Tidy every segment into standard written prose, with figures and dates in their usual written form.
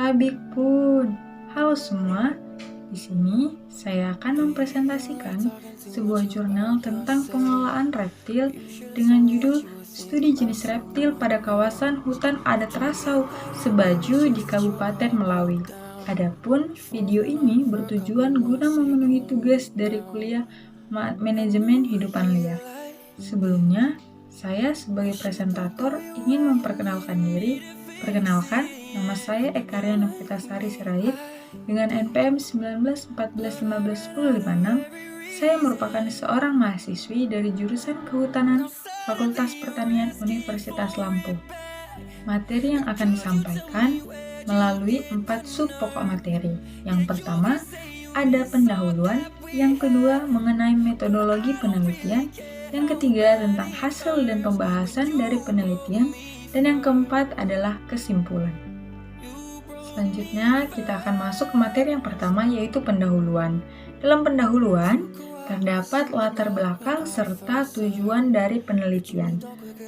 Tabik pun. Halo semua, di sini saya akan mempresentasikan sebuah jurnal tentang pengelolaan reptil dengan judul Studi Jenis Reptil pada Kawasan Hutan Adat Rasau Sebaju di Kabupaten Melawi. Adapun video ini bertujuan guna memenuhi tugas dari kuliah Manajemen Hidupan Liar. Sebelumnya, saya sebagai presentator ingin memperkenalkan diri. Perkenalkan, nama saya Ekaria Novitasari Sirait dengan NPM 1914151056. Saya merupakan seorang mahasiswi dari jurusan Kehutanan Fakultas Pertanian Universitas Lampung. Materi yang akan disampaikan melalui 4 sub pokok materi. Yang pertama, ada pendahuluan, yang kedua mengenai metodologi penelitian, yang ketiga tentang hasil dan pembahasan dari penelitian, dan yang keempat adalah kesimpulan. Selanjutnya kita akan masuk ke materi yang pertama, yaitu pendahuluan. Dalam pendahuluan, terdapat latar belakang serta tujuan dari penelitian.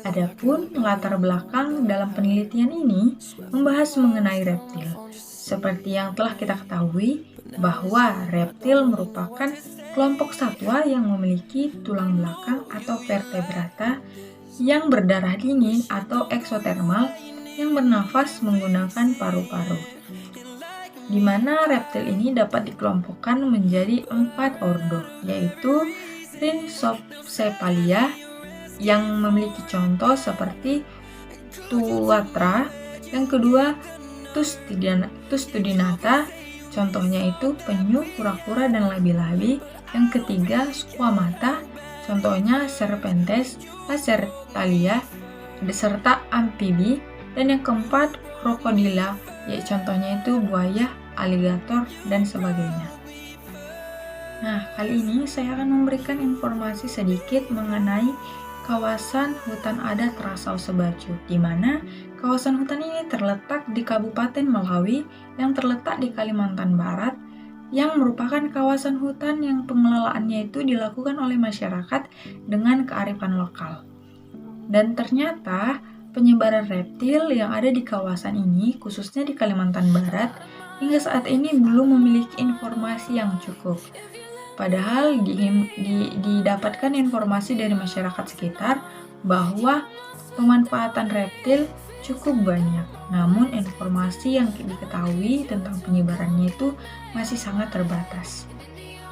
Adapun latar belakang dalam penelitian ini membahas mengenai reptil. Seperti yang telah kita ketahui, bahwa reptil merupakan kelompok satwa yang memiliki tulang belakang atau vertebrata, yang berdarah dingin atau eksotermal, yang bernafas menggunakan paru-paru. Di mana reptil ini dapat dikelompokkan menjadi 4 ordo, yaitu Rhynchocephalia yang memiliki contoh seperti Tuatara, yang kedua Tustudinata, contohnya itu penyu, kura-kura, dan labi-labi, yang ketiga Squamata, contohnya Serpentes, Lacertalia, serta amfibi, dan yang keempat Crocodila, yaitu contohnya itu buaya, aligator, dan sebagainya. Nah, kali ini saya akan memberikan informasi sedikit mengenai kawasan hutan adat Rasau Sebaju, di mana kawasan hutan ini terletak di Kabupaten Melawi yang terletak di Kalimantan Barat, yang merupakan kawasan hutan yang pengelolaannya itu dilakukan oleh masyarakat dengan kearifan lokal. Dan ternyata penyebaran reptil yang ada di kawasan ini, khususnya di Kalimantan Barat, hingga saat ini belum memiliki informasi yang cukup. Padahal didapatkan informasi dari masyarakat sekitar bahwa pemanfaatan reptil cukup banyak. Namun informasi yang diketahui tentang penyebarannya itu masih sangat terbatas.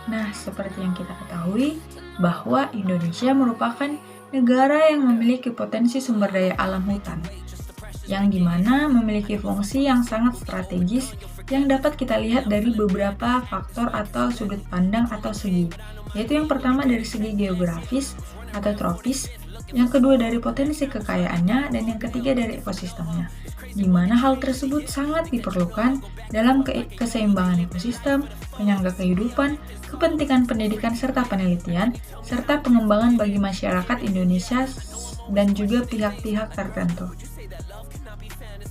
Nah, seperti yang kita ketahui bahwa Indonesia merupakan negara yang memiliki potensi sumber daya alam hutan, yang dimana memiliki fungsi yang sangat strategis yang dapat kita lihat dari beberapa faktor atau sudut pandang atau segi, yaitu yang pertama dari segi geografis atau tropis, yang kedua dari potensi kekayaannya, dan yang ketiga dari ekosistemnya, di mana hal tersebut sangat diperlukan dalam keseimbangan ekosistem, penyangga kehidupan, kepentingan pendidikan serta penelitian, serta pengembangan bagi masyarakat Indonesia dan juga pihak-pihak tertentu.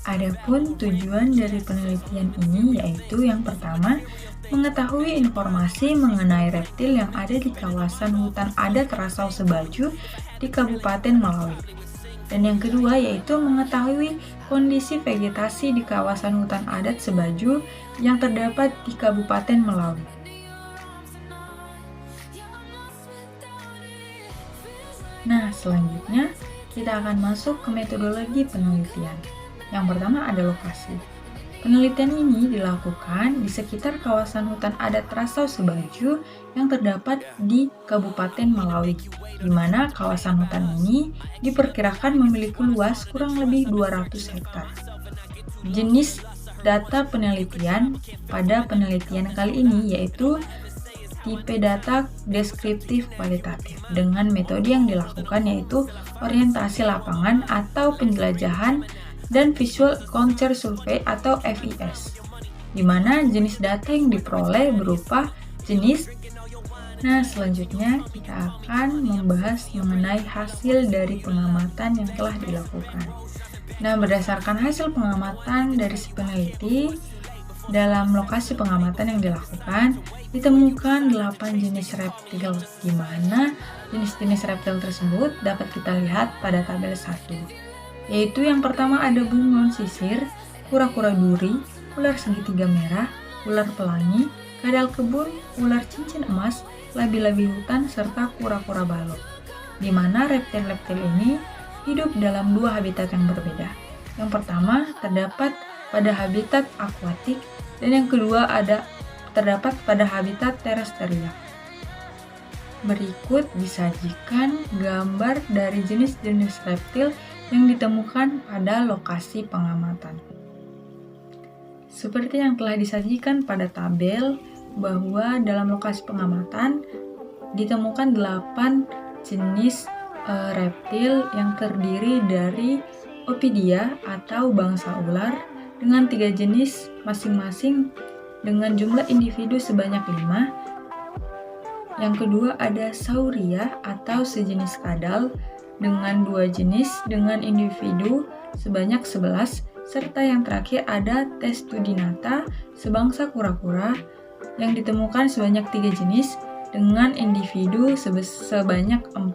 Adapun tujuan dari penelitian ini yaitu yang pertama, mengetahui informasi mengenai reptil yang ada di kawasan hutan adat Rasau Sebaju di Kabupaten Melawi. Dan yang kedua yaitu mengetahui kondisi vegetasi di kawasan hutan adat Sebaju yang terdapat di Kabupaten Melawi. Nah, selanjutnya kita akan masuk ke metodologi penelitian. Yang pertama ada lokasi. Penelitian ini dilakukan di sekitar kawasan hutan adat Rasau Sebaju yang terdapat di Kabupaten Melawi, di mana kawasan hutan ini diperkirakan memiliki luas kurang lebih 200 hektar. Jenis data penelitian pada penelitian kali ini yaitu tipe data deskriptif kualitatif dengan metode yang dilakukan yaitu orientasi lapangan atau penjelajahan dan Visual Encounter Survey atau VES, di mana jenis data yang diperoleh berupa jenis. Nah, selanjutnya kita akan membahas mengenai hasil dari pengamatan yang telah dilakukan. Nah, berdasarkan hasil pengamatan dari si peneliti, dalam lokasi pengamatan yang dilakukan, ditemukan 8 jenis reptil, di mana jenis-jenis reptil tersebut dapat kita lihat pada tabel 1. Yaitu yang pertama ada bunglon sisir, kura-kura duri, ular segitiga merah, ular pelangi, kadal kebun, ular cincin emas, labi-labi hutan, serta kura-kura balok. Di mana reptil-reptil ini hidup dalam dua habitat yang berbeda. Yang pertama terdapat pada habitat akuatik dan yang kedua terdapat pada habitat terestrial. Berikut disajikan gambar dari jenis-jenis reptil yang ditemukan pada lokasi pengamatan. Seperti yang telah disajikan pada tabel, bahwa dalam lokasi pengamatan ditemukan 8 jenis reptil yang terdiri dari Opidia atau bangsa ular dengan 3 jenis masing-masing dengan jumlah individu sebanyak 5. Yang kedua ada Sauria atau sejenis kadal dengan 2 jenis dengan individu sebanyak 11, serta yang terakhir ada Testudinata sebangsa kura-kura yang ditemukan sebanyak 3 jenis dengan individu sebanyak 4.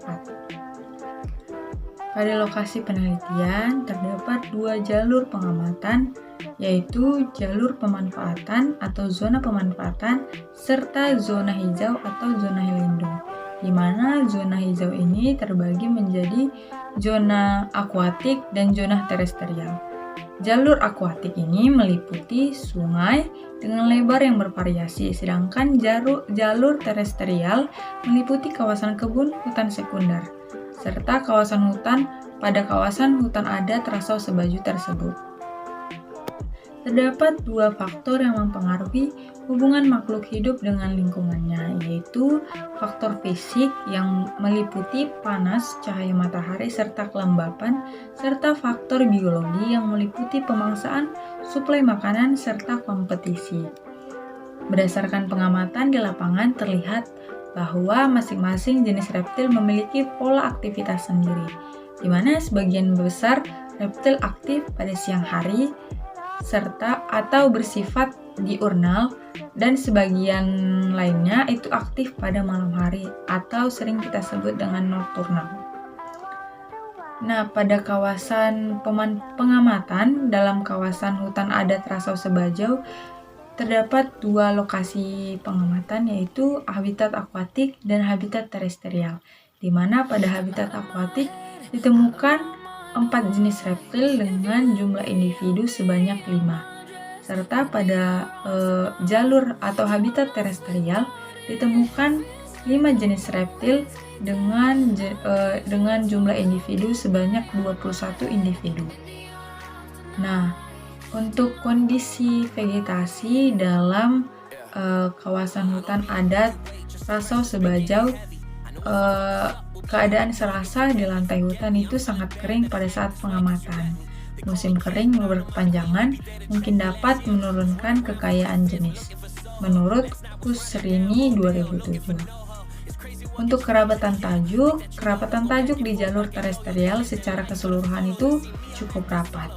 Pada lokasi penelitian terdapat 2 jalur pengamatan, yaitu jalur pemanfaatan atau zona pemanfaatan serta zona hijau atau zona lindung, di mana zona hijau ini terbagi menjadi zona akuatik dan zona terestrial. Jalur akuatik ini meliputi sungai dengan lebar yang bervariasi, sedangkan jalur terestrial meliputi kawasan kebun hutan sekunder, serta kawasan hutan pada kawasan hutan adat Rasau Sebaju tersebut. Terdapat 2 faktor yang mempengaruhi hubungan makhluk hidup dengan lingkungannya, yaitu faktor fisik yang meliputi panas, cahaya matahari, serta kelembapan, serta faktor biologi yang meliputi pemangsaan, suplai makanan, serta kompetisi. Berdasarkan pengamatan di lapangan terlihat bahwa masing-masing jenis reptil memiliki pola aktivitas sendiri, di mana sebagian besar reptil aktif pada siang hari, serta atau bersifat diurnal, dan sebagian lainnya itu aktif pada malam hari atau sering kita sebut dengan nocturnal. Nah, pada kawasan pengamatan dalam kawasan hutan adat Rasau Sebaju terdapat 2 lokasi pengamatan, yaitu habitat akuatik dan habitat terestrial, di mana pada habitat akuatik ditemukan 4 jenis reptil dengan jumlah individu sebanyak 5, serta pada jalur atau habitat terestrial ditemukan 5 jenis reptil dengan jumlah individu sebanyak 21 individu. Nah, untuk kondisi vegetasi dalam kawasan hutan adat Rasau Sebaju, keadaan serasa di lantai hutan itu sangat kering pada saat pengamatan. Musim kering berkepanjangan mungkin dapat menurunkan kekayaan jenis, menurut Kusrini 2007. Untuk kerapatan tajuk di jalur terestrial secara keseluruhan itu cukup rapat,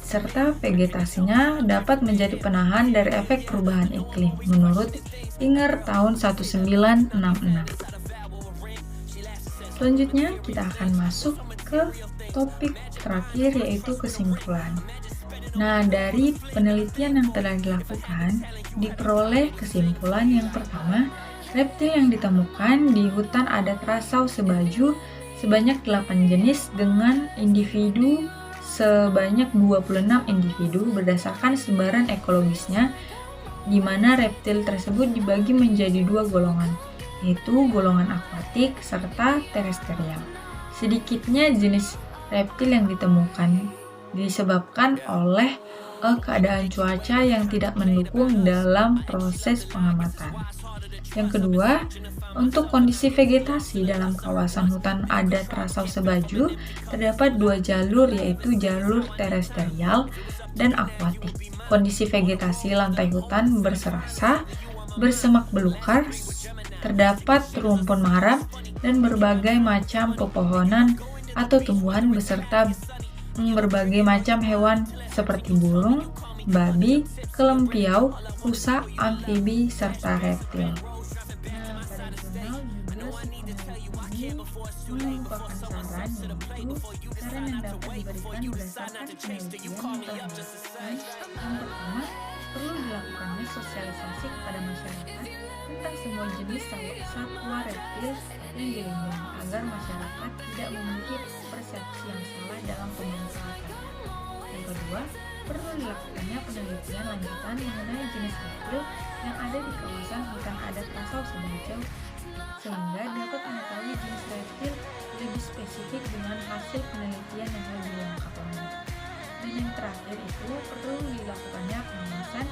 serta vegetasinya dapat menjadi penahan dari efek perubahan iklim, menurut Inger tahun 1966. Selanjutnya kita akan masuk ke topik terakhir, yaitu kesimpulan. Nah, dari penelitian yang telah dilakukan, diperoleh kesimpulan yang pertama, reptil yang ditemukan di hutan adat Rasau Sebaju sebanyak 8 jenis dengan individu sebanyak 26 individu berdasarkan sebaran ekologisnya, di mana reptil tersebut dibagi menjadi 2 golongan, yaitu golongan akuatik serta terestrial. Sedikitnya jenis reptil yang ditemukan disebabkan oleh keadaan cuaca yang tidak mendukung dalam proses pengamatan. Yang kedua, untuk kondisi vegetasi dalam kawasan hutan adat Rasau Sebaju terdapat 2 jalur, yaitu jalur terestrial dan akuatik. Kondisi vegetasi lantai hutan berserasa, bersemak belukar, terdapat rumpun mahram dan berbagai macam pepohonan atau tumbuhan beserta berbagai macam hewan seperti burung, babi, kelempiau, rusa, amfibi, serta reptil. Nah, pada jurnal juga ini merupakan saran, yaitu saran yang dapat diberikan berdasarkan penelitian yang telah dilakukan. Yang pertama, semua jenis satwa reptil yang dilindungi agar masyarakat tidak memiliki persepsi yang salah dalam pemanfaatan. Yang kedua, perlu dilakukannya penelitian lanjutan mengenai jenis reptil yang ada di kawasan hutan adat Rasau Sebajo sehingga dapat mengetahui jenis reptil lebih spesifik dengan hasil penelitian yang lebih lengkap lagi. Dan yang terakhir itu perlu dilakukannya pengawasan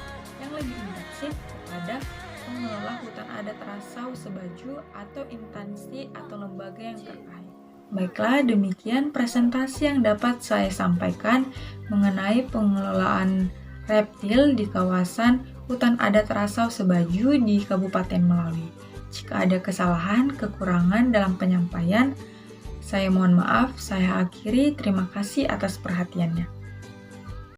yang lebih intensif kepada pengelola hutan adat Rasau Sebajo atau instansi atau lembaga yang terkait. Baiklah, demikian presentasi yang dapat saya sampaikan mengenai pengelolaan reptil di kawasan hutan adat Rasau Sebajo di Kabupaten Melawi. Jika ada kesalahan, kekurangan dalam penyampaian, saya mohon maaf. Saya akhiri. Terima kasih atas perhatiannya.